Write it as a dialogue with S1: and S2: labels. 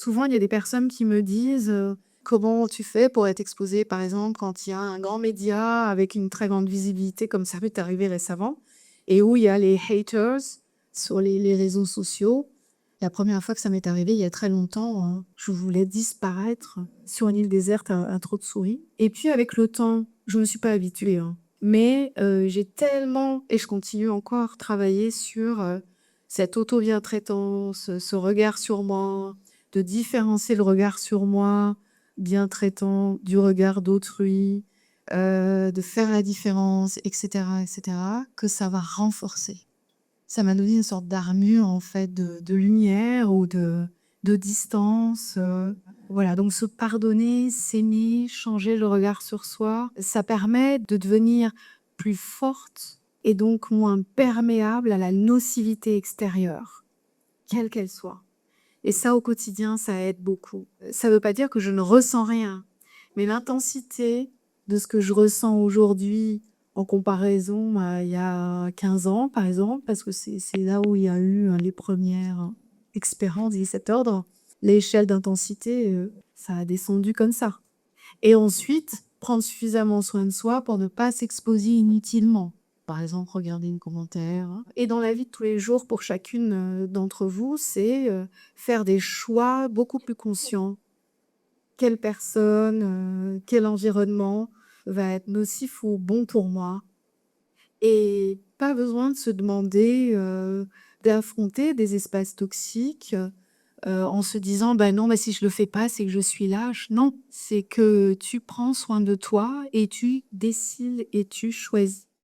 S1: Souvent, il y a des personnes qui me disent, «Comment tu fais pour être exposée?» par exemple, quand il y a un grand média avec une très grande visibilité comme ça m'est arrivé récemment et où il y a les haters sur les réseaux sociaux. La première fois que ça m'est arrivé, il y a très longtemps, je voulais disparaître sur une île déserte, un trou de souris et puis avec le temps, je me suis pas habituée, hein, mais j'ai tellement et je continue encore travailler sur, cette auto-bientraitance, ce regard sur moi, de différencier le regard sur moi, bien traitant, du regard d'autrui, de faire la différence, et cetera, que ça va renforcer. Ça m'a donné une sorte d'armure, en fait, de lumière ou de distance. Voilà, donc se pardonner, s'aimer, changer le regard sur soi, ça permet de devenir plus forte et donc moins perméable à la nocivité extérieure, quelle qu'elle soit. Et ça, au quotidien, ça aide beaucoup. Ça ne veut pas dire que je ne ressens rien, mais l'intensité de ce que je ressens aujourd'hui en comparaison à il y a 15 ans, par exemple, parce que c'est là où il y a eu les premières expériences de cet ordre, l'échelle d'intensité, ça a descendu comme ça. Et ensuite, prendre suffisamment soin de soi pour ne pas s'exposer inutilement. Par exemple, regarder une commentaire. Et dans la vie de tous les jours, pour chacune d'entre vous, c'est faire des choix beaucoup plus conscients. Quelle personne, quel environnement va être nocif ou bon pour moi? Et pas besoin de se demander d'affronter des espaces toxiques en se disant: «Bah, non, mais si je le fais pas, c'est que je suis lâche». Non, c'est que tu prends soin de toi et tu décides et tu choisis.